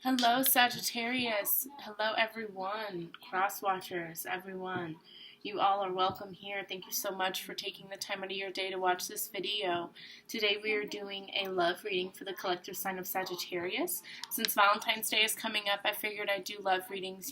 Hello, Sagittarius. Hello, everyone. Cross watchers, everyone. You all are welcome here. Thank you so much for taking the time out of your day to watch this video. Today we are doing a love reading for the collective sign of Sagittarius. Since Valentine's Day is coming up, I figured I'd do love readings.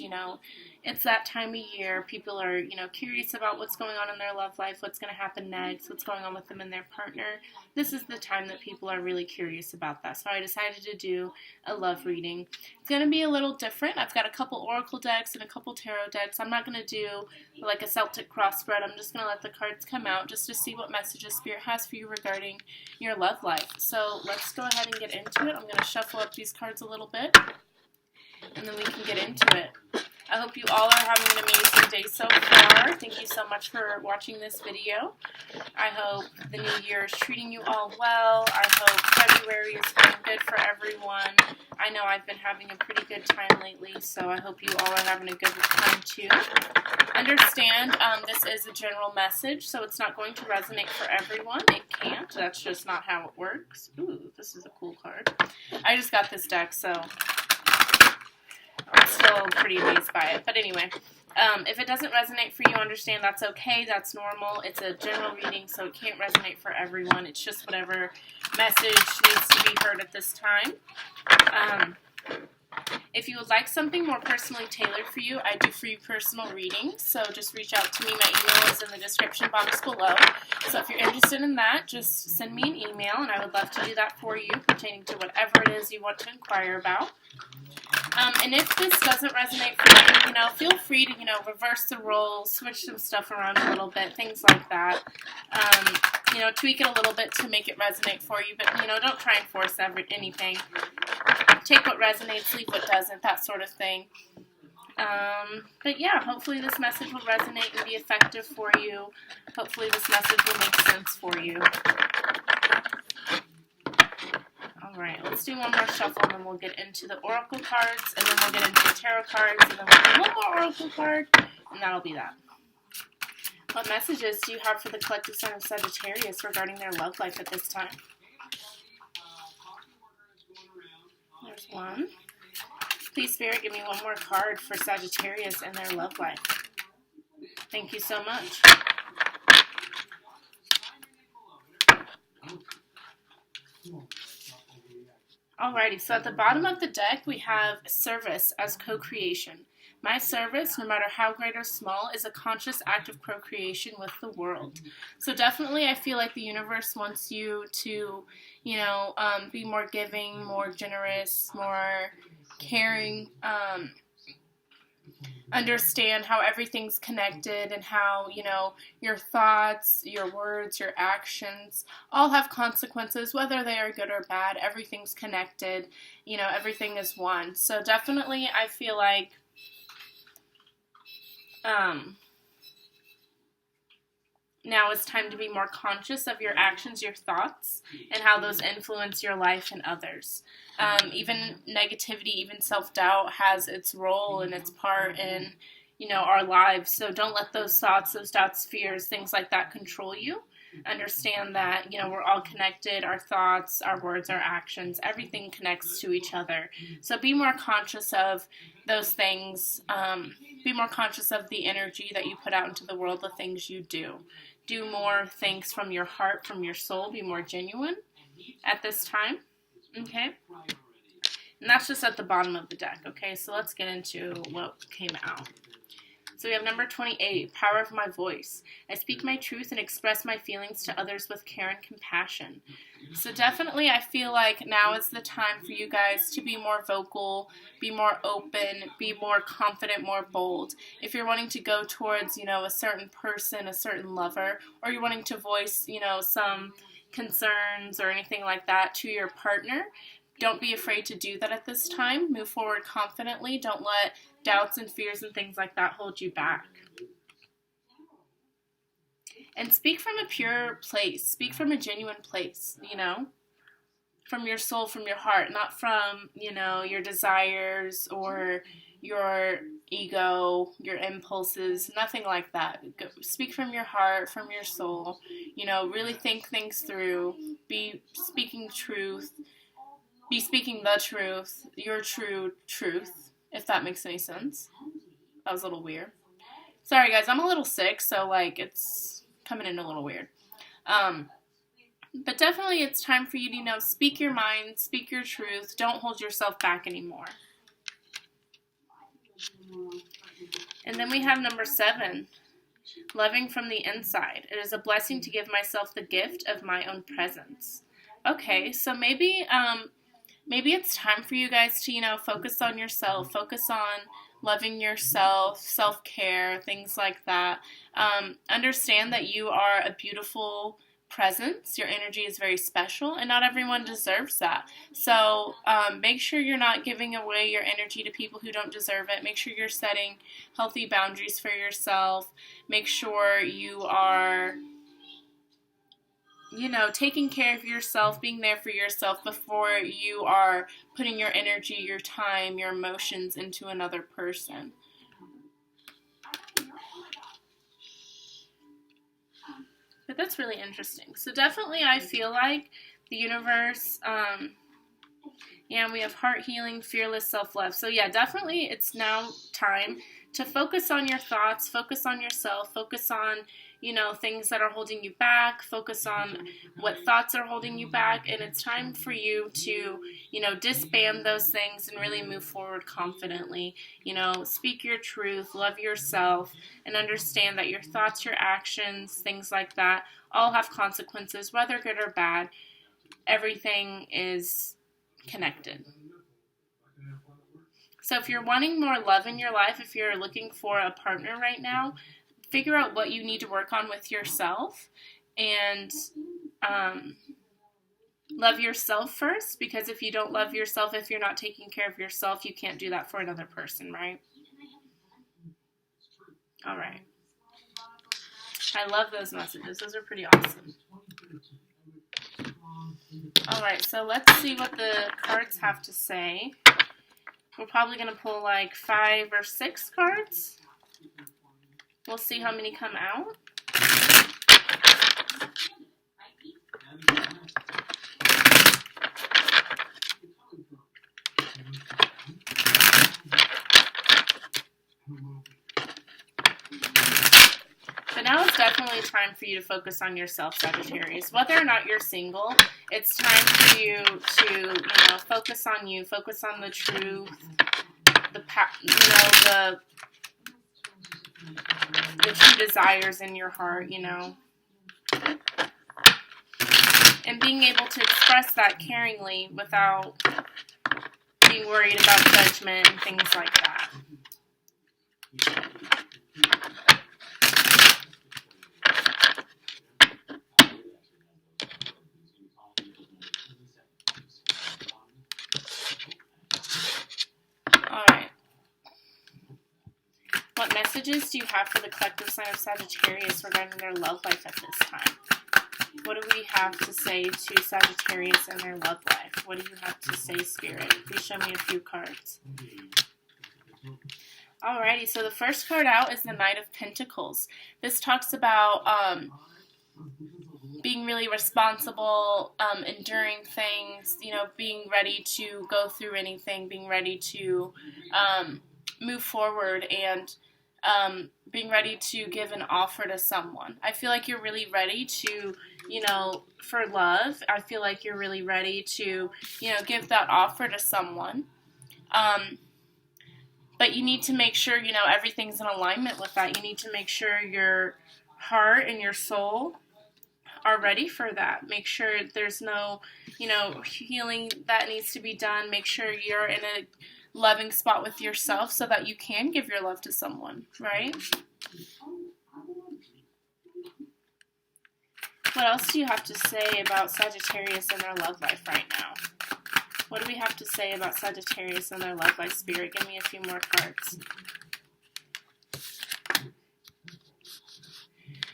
It's that time of year. People are, curious about what's going on in their love life, what's going to happen next, what's going on with them and their partner. This is the time that people are really curious about that. So I decided to do a love reading. It's going to be a little different. I've got a couple oracle decks and a couple tarot decks. I'm not going to do like a Celtic cross spread. I'm just going to let the cards come out just to see what messages Spirit has for you regarding your love life. So let's go ahead and get into it. I'm going to shuffle up these cards a little bit, and then we can get into it. I hope you all are having an amazing day so far. Thank you so much for watching this video. I hope the new year is treating you all well. I hope February is going good for everyone. I know I've been having a pretty good time lately, so I hope you all are having a good time too. Understand, this is a general message, so it's not going to resonate for everyone. It can't. That's just not how it works. Ooh, this is a cool card. I just got this deck, so I'm still pretty amazed by it. But anyway, if it doesn't resonate for you, understand that's okay. That's normal. It's a general reading, so it can't resonate for everyone. It's just whatever message needs to be heard at this time. If you would like something more personally tailored for you, I do free personal readings, so just reach out to me. My email is in the description box below. So if you're interested in that, just send me an email, and I would love to do that for you pertaining to whatever it is you want to inquire about. And if this doesn't resonate for you, feel free to, reverse the roles, switch some stuff around a little bit, things like that. Tweak it a little bit to make it resonate for you, but, don't try and force anything. Take what resonates, leave what doesn't, that sort of thing. But yeah, hopefully this message will resonate and be effective for you. Hopefully this message will make sense for you. Alright, let's do one more shuffle, and then we'll get into the oracle cards, and then we'll get into the tarot cards, and then we'll do one more oracle card, and that'll be that. What messages do you have for the collective sign of Sagittarius regarding their love life at this time? There's one. Please, Spirit, give me one more card for Sagittarius and their love life. Thank you so much. Alrighty, so at the bottom of the deck, we have service as co-creation. My service, no matter how great or small, is a conscious act of procreation with the world. So definitely I feel like the universe wants you to, be more giving, more generous, more caring, understand how everything's connected and how, your thoughts, your words, your actions all have consequences, whether they are good or bad. Everything's connected, everything is one. So definitely I feel like now it's time to be more conscious of your actions, your thoughts, and how those influence your life and others. Even negativity, even self-doubt has its role and its part in, our lives. So don't let those thoughts, those doubts, fears, things like that control you. Understand that, we're all connected. Our thoughts, our words, our actions, everything connects to each other. So be more conscious of those things. Be more conscious of the energy that you put out into the world, the things you do. Do more things from your heart, from your soul. Be more genuine at this time. Okay? And that's just at the bottom of the deck. Okay, so let's get into what came out. So we have number 28, power of my voice. I speak my truth and express my feelings to others with care and compassion. So definitely I feel like now is the time for you guys to be more vocal, be more open, be more confident, more bold. If you're wanting to go towards, a certain person, a certain lover, or you're wanting to voice, some concerns or anything like that to your partner, don't be afraid to do that at this time. Move forward confidently. Don't let doubts and fears and things like that hold you back. And speak from a pure place. Speak from a genuine place, from your soul, from your heart, not from, your desires or your ego, your impulses, nothing like that. Speak from your heart, from your soul, really think things through, be speaking truth, be speaking the truth, your true truth, if that makes any sense. That was a little weird. Sorry, guys, I'm a little sick, so, like, it's coming in a little weird. But definitely it's time for you to, speak your mind, speak your truth. Don't hold yourself back anymore. And then we have number 7, loving from the inside. It is a blessing to give myself the gift of my own presence. Okay, so maybe it's time for you guys to, focus on yourself, focus on loving yourself, self-care, things like that. Understand that you are a beautiful presence. Your energy is very special, and not everyone deserves that. So make sure you're not giving away your energy to people who don't deserve it. Make sure you're setting healthy boundaries for yourself. Make sure you are taking care of yourself, being there for yourself before you are putting your energy, your time, your emotions into another person. But that's really interesting. So definitely I feel like the universe, we have heart healing, fearless self-love. So yeah, definitely it's now time to focus on your thoughts, focus on yourself, focus on, things that are holding you back, focus on what thoughts are holding you back, and it's time for you to, disband those things and really move forward confidently. Speak your truth, love yourself, and understand that your thoughts, your actions, things like that, all have consequences, whether good or bad. Everything is connected. So if you're wanting more love in your life, if you're looking for a partner right now, figure out what you need to work on with yourself, and love yourself first, because if you don't love yourself, if you're not taking care of yourself, you can't do that for another person, right? All right. I love those messages. Those are pretty awesome. All right, so let's see what the cards have to say. We're probably going to pull like 5 or 6 cards. We'll see how many come out. But now it's definitely time for you to focus on yourself, Sagittarius. Whether or not you're single, it's time for you to, focus on you, focus on the truth, the true desires in your heart, and being able to express that caringly without being worried about judgment and things like that. Alright. What messages do you have for the collective sign of Sagittarius regarding their love life at this time? What do we have to say to Sagittarius and their love life? What do you have to say, Spirit? Please show me a few cards. Alrighty, so the first card out is the Knight of Pentacles. This talks about being really responsible, enduring things, being ready to go through anything, being ready to move forward, and being ready to give an offer to someone. I feel like you're really ready to, for love. I feel like you're really ready to, give that offer to someone. But you need to make sure, everything's in alignment with that. You need to make sure your heart and your soul are ready for that. Make sure there's no, healing that needs to be done. Make sure you're in a loving spot with yourself so that you can give your love to someone, right? What else do you have to say about Sagittarius and their love life right now? What do we have to say about Sagittarius and their love life, Spirit? Give me a few more cards.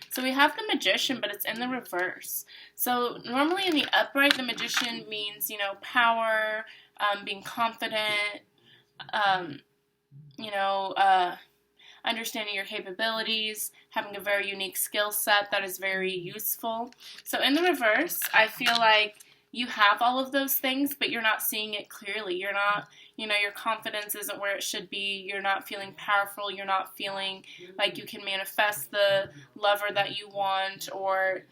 So we have the Magician, but it's in the reverse. So normally in the upright, the Magician means, power, being confident, understanding your capabilities, having a very unique skill set that is very useful. So in the reverse, I feel like you have all of those things, but you're not seeing it clearly. You're not, your confidence isn't where it should be. You're not feeling powerful. You're not feeling like you can manifest the lover that you want or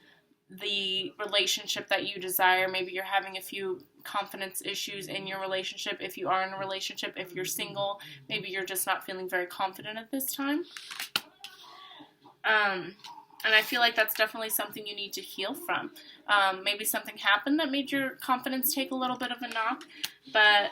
the relationship that you desire. Maybe you're having a few confidence issues in your relationship. If you are in a relationship, if you're single, maybe you're just not feeling very confident at this time. And I feel like that's definitely something you need to heal from. Maybe something happened that made your confidence take a little bit of a knock, but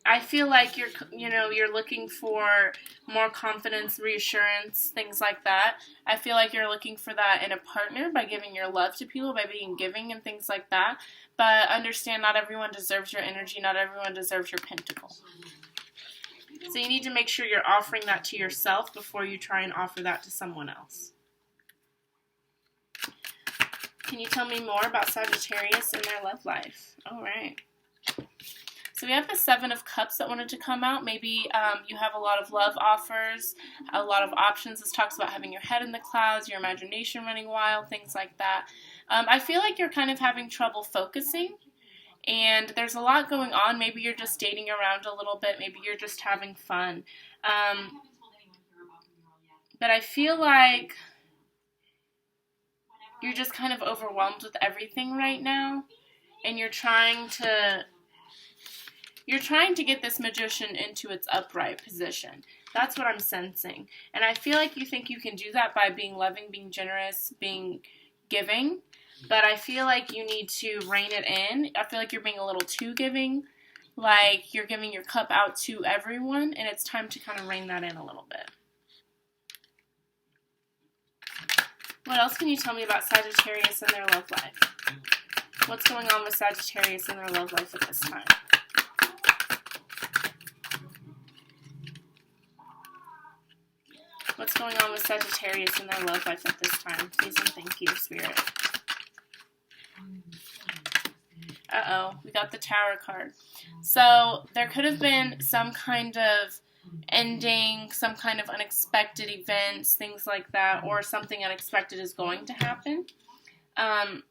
I feel like you're looking for more confidence, reassurance, things like that. I feel like you're looking for that in a partner by giving your love to people, by being giving and things like that. But understand, not everyone deserves your energy. Not everyone deserves your pentacle. So you need to make sure you're offering that to yourself before you try and offer that to someone else. Can you tell me more about Sagittarius and their love life? All right. So we have the Seven of Cups that wanted to come out. Maybe you have a lot of love offers, a lot of options. This talks about having your head in the clouds, your imagination running wild, things like that. I feel like you're kind of having trouble focusing, and there's a lot going on. Maybe you're just dating around a little bit. Maybe you're just having fun. But I feel like you're just kind of overwhelmed with everything right now, and you're trying to get this Magician into its upright position. That's what I'm sensing. And I feel like you think you can do that by being loving, being generous, being giving. But I feel like you need to rein it in. I feel like you're being a little too giving. Like you're giving your cup out to everyone. And it's time to kind of rein that in a little bit. What else can you tell me about Sagittarius and their love life? What's going on with Sagittarius and their love life at this time? What's going on with Sagittarius and their love life at this time? Please and thank you, Spirit. Uh-oh, we got the Tower card. So there could have been some kind of ending, some kind of unexpected events, things like that, or something unexpected is going to happen. I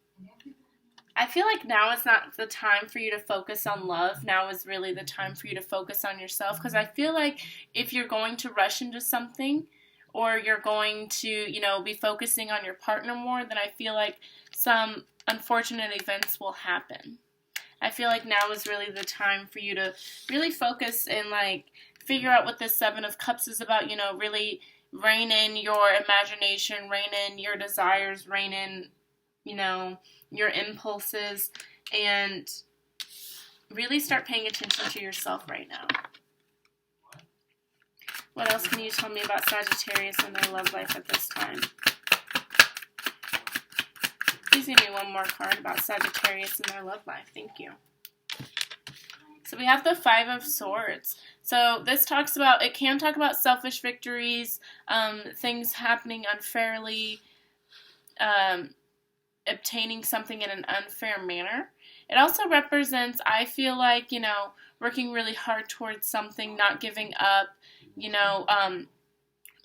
feel like now is not the time for you to focus on love. Now is really the time for you to focus on yourself, because I feel like if you're going to rush into something, or you're going to, be focusing on your partner more, then I feel like some unfortunate events will happen. I feel like now is really the time for you to really focus and, figure out what this Seven of Cups is about, really rein in your imagination, rein in your desires, rein in, your impulses, and really start paying attention to yourself right now. What else can you tell me about Sagittarius and their love life at this time? Please give me one more card about Sagittarius and their love life. Thank you. So we have the Five of Swords. So this it can talk about selfish victories, things happening unfairly, obtaining something in an unfair manner. It also represents, I feel like, working really hard towards something, not giving up,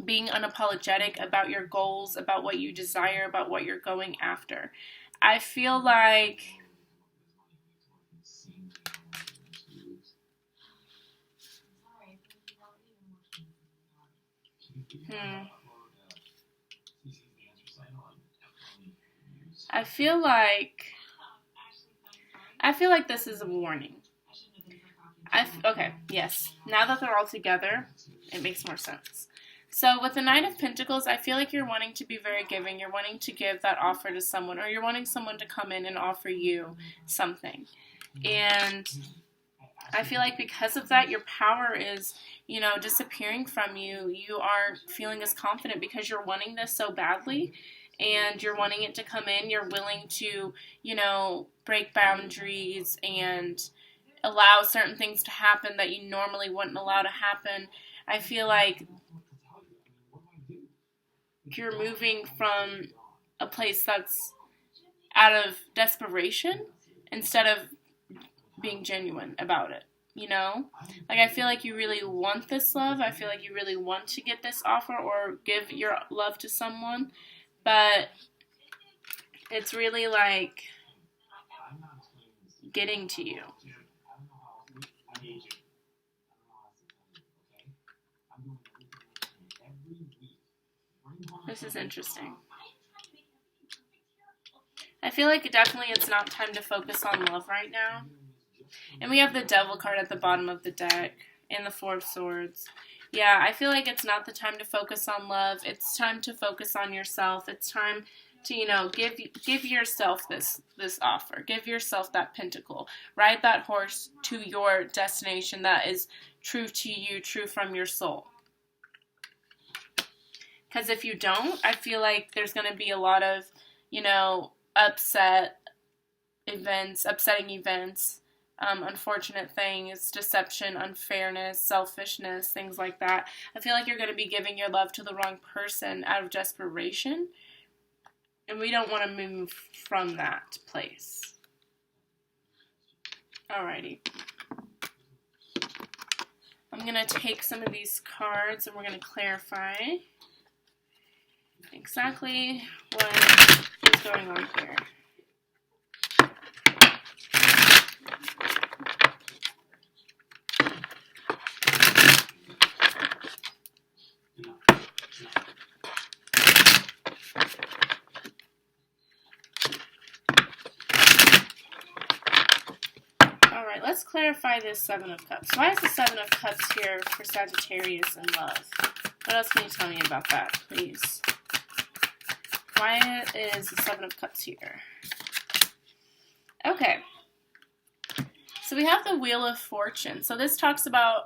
being unapologetic about your goals, about what you desire, about what you're going after. I feel like I feel like this is a warning. Okay, yes. Now that they're all together, it makes more sense. So with the Knight of Pentacles, I feel like you're wanting to be very giving. You're wanting to give that offer to someone, or you're wanting someone to come in and offer you something. And I feel like because of that, your power is, disappearing from you. You aren't feeling as confident because you're wanting this so badly, and you're wanting it to come in. You're willing to, break boundaries and allow certain things to happen that you normally wouldn't allow to happen. I feel like you're moving from a place that's out of desperation instead of being genuine about it, I feel like you really want this love. I feel like you really want to get this offer or give your love to someone, but it's really getting to you. This is interesting. I feel like definitely it's not time to focus on love right now. And we have the Devil card at the bottom of the deck and the Four of Swords. Yeah, I feel like it's not the time to focus on love. It's time to focus on yourself. It's time to, you know, give yourself this offer. Give yourself that pentacle. Ride that horse to your destination that is true to you, true from your soul. Because if you don't, I feel like there's going to be a lot of, you know, upsetting events, unfortunate things, deception, unfairness, selfishness, things like that. I feel like you're going to be giving your love to the wrong person out of desperation, and we don't want to move from that place. Alrighty. I'm going to take some of these cards and we're going to clarify exactly what is going on here. Alright, let's clarify this Seven of Cups. Why is the Seven of Cups here for Sagittarius in love? What else can you tell me about that, please? Why is the Seven of Cups here? Okay. So we have the Wheel of Fortune. So this talks about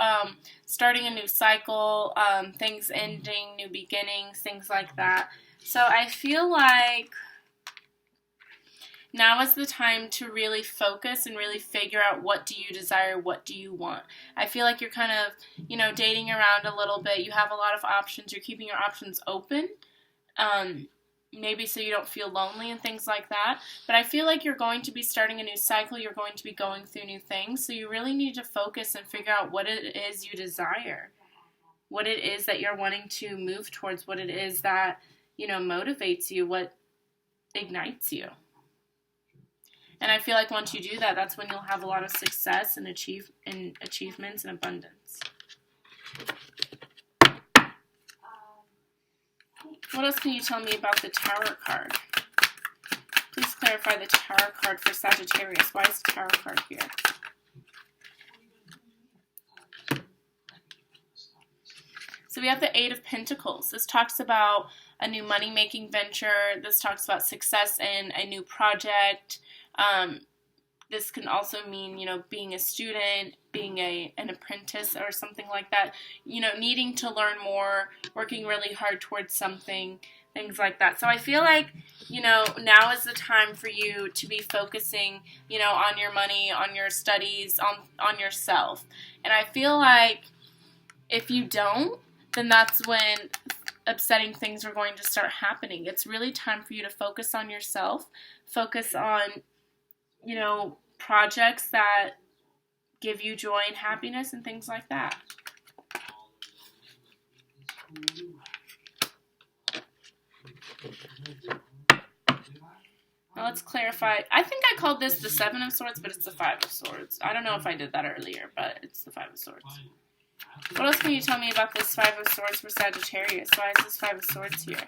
starting a new cycle, things ending, new beginnings, things like that. So I feel like now is the time to really focus and really figure out what do you desire, what do you want. I feel like you're kind of, you know, dating around a little bit. You have a lot of options. You're keeping your options open. Maybe so you don't feel lonely and things like that. But I feel like you're going to be starting a new cycle. You're going to be going through new things. So you really need to focus and figure out what it is you desire. What it is that you're wanting to move towards. What it is that, you know, motivates you. What ignites you. And I feel like once you do that, that's when you'll have a lot of success and achievements and abundance. What else can you tell me about the Tower card? Please clarify the Tower card for Sagittarius. Why is the Tower card here? So we have the Eight of Pentacles. This talks about a new money-making venture. This talks about success in a new project. This can also mean, you know, being a student, being an apprentice or something like that. You know, needing to learn more, working really hard towards something, things like that. So I feel like, you know, now is the time for you to be focusing, you know, on your money, on your studies, on yourself. And I feel like if you don't, then that's when upsetting things are going to start happening. It's really time for you to focus on yourself, focus on, you know, projects that give you joy and happiness and things like that. Now let's clarify. I think I called this the Seven of Swords, but it's the Five of Swords. I don't know if I did that earlier, but it's the Five of Swords. What else can you tell me about this Five of Swords for Sagittarius? Why is this Five of Swords here?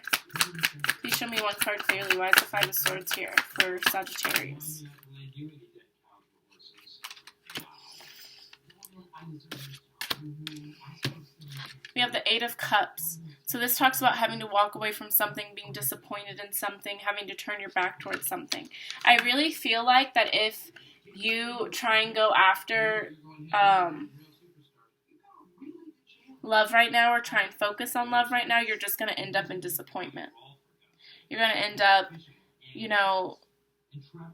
Please show me one card clearly. Why is the Five of Swords here for Sagittarius? We have the Eight of Cups. So this talks about having to walk away from something, being disappointed in something, having to turn your back towards something. I really feel like that if you try and go after love right now or try and focus on love right now, you're just going to end up in disappointment. You're going to end up, you know,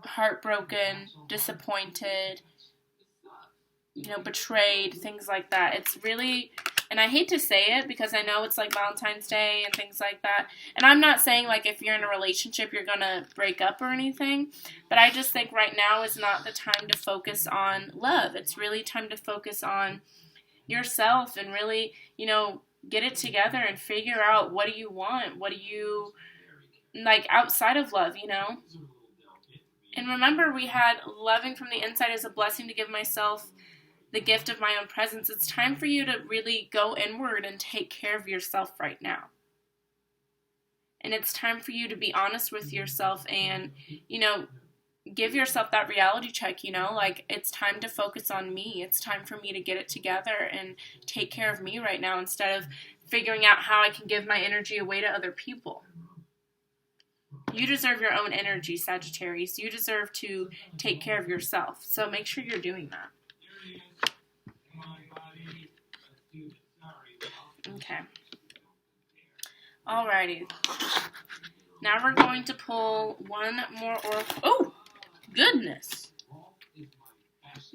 heartbroken, disappointed, you know, betrayed, things like that. It's really, and I hate to say it because I know it's like Valentine's Day and things like that. And I'm not saying like if you're in a relationship you're going to break up or anything. But I just think right now is not the time to focus on love. It's really time to focus on yourself and really, you know, get it together and figure out what do you want? What do you like outside of love, you know? And remember, we had loving from the inside is a blessing to give myself the gift of my own presence. It's time for you to really go inward and take care of yourself right now. And it's time for you to be honest with yourself and, give yourself that reality check, like it's time to focus on me. It's time for me to get it together and take care of me right now instead of figuring out how I can give my energy away to other people. You deserve your own energy, Sagittarius. You deserve to take care of yourself. So make sure you're doing that. Okay. Alrighty. Now we're going to pull one more oracle. Oh, goodness.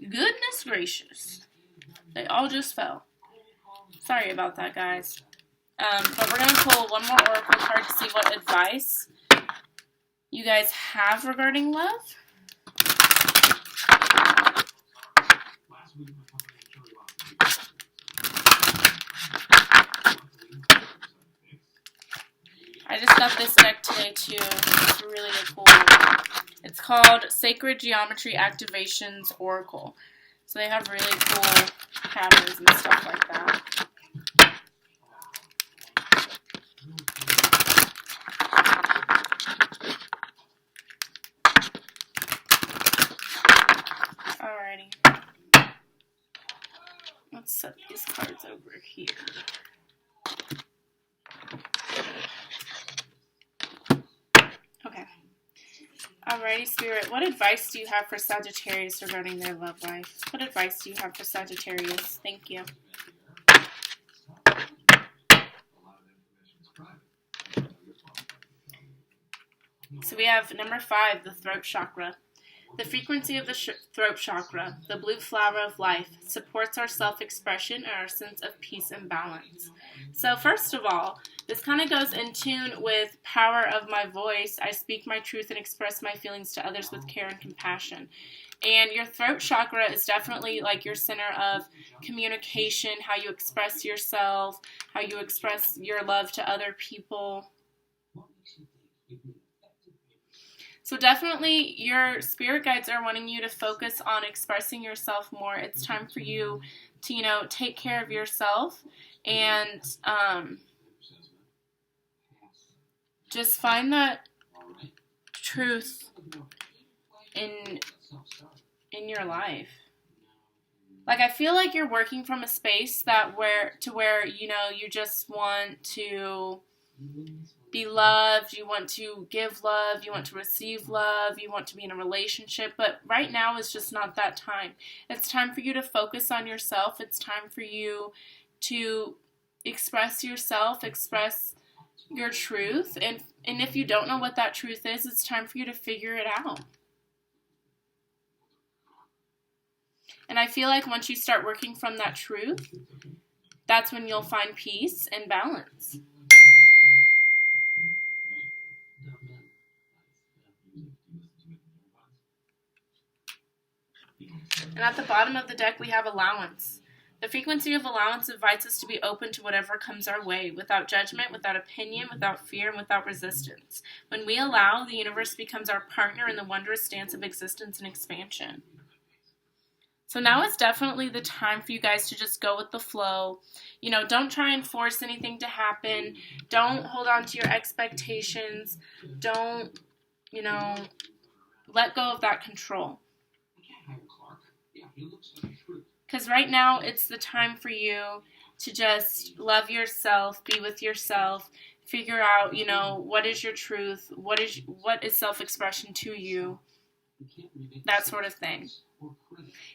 Goodness gracious. They all just fell. Sorry about that, guys. But we're going to pull one more oracle card to see what advice you guys have regarding love. I just got this deck today too. It's really cool. It's called Sacred Geometry Activations Oracle. So they have really cool patterns and stuff like that. Alrighty. Let's set these cards over here. Okay. Alrighty, Spirit. What advice do you have for Sagittarius regarding their love life? What advice do you have for Sagittarius? Thank you. So we have number 5, the throat chakra. The frequency of the throat chakra, the blue flower of life, supports our self-expression and our sense of peace and balance. So first of all, this kind of goes in tune with power of my voice. I speak my truth and express my feelings to others with care and compassion. And your throat chakra is definitely like your center of communication, how you express yourself, how you express your love to other people. So definitely your spirit guides are wanting you to focus on expressing yourself more. It's time for you to, take care of yourself and just find that truth in your life. Like, I feel like you're working from a space where you just want to be loved, you want to give love, you want to receive love, you want to be in a relationship, but right now is just not that time. It's time for you to focus on yourself. It's time for you to express yourself, express your truth, and if you don't know what that truth is, it's time for you to figure it out. And I feel like once you start working from that truth, that's when you'll find peace and balance. And at the bottom of the deck, we have allowance. The frequency of allowance invites us to be open to whatever comes our way, without judgment, without opinion, without fear, and without resistance. When we allow, the universe becomes our partner in the wondrous dance of existence and expansion. So now is definitely the time for you guys to just go with the flow. Don't try and force anything to happen. Don't hold on to your expectations. Don't, let go of that control. Because right now, it's the time for you to just love yourself, be with yourself, figure out, what is your truth, what is self-expression to you, that sort of thing.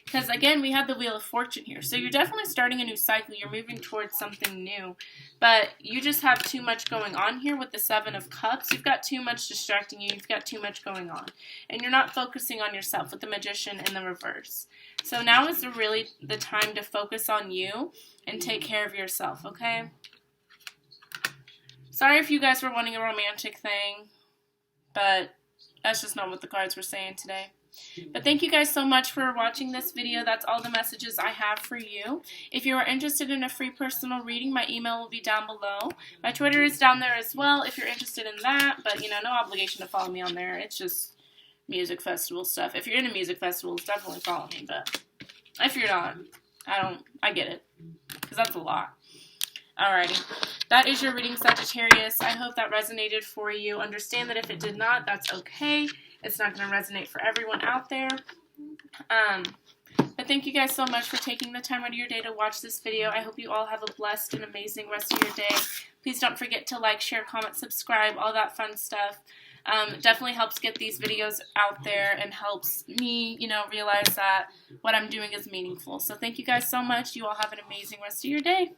Because, again, we have the Wheel of Fortune here. So you're definitely starting a new cycle. You're moving towards something new. But you just have too much going on here with the 7 of Cups. You've got too much distracting you. You've got too much going on. And you're not focusing on yourself with the Magician in the reverse. So now is really the time to focus on you and take care of yourself, okay? Sorry if you guys were wanting a romantic thing, but that's just not what the cards were saying today. But thank you guys so much for watching this video. That's all the messages I have for you. If you are interested in a free personal reading, my email will be down below. My Twitter is down there as well if you're interested in that. But, no obligation to follow me on there. It's just music festival stuff. If you're into music festivals, definitely follow me, but if you're not, I get it, because that's a lot. Alrighty, that is your reading, Sagittarius. I hope that resonated for you. Understand that if it did not, that's okay. It's not going to resonate for everyone out there. But thank you guys so much for taking the time out of your day to watch this video. I hope you all have a blessed and amazing rest of your day. Please don't forget to like, share, comment, subscribe, all that fun stuff. Definitely helps get these videos out there and helps me, realize that what I'm doing is meaningful. So thank you guys so much. You all have an amazing rest of your day.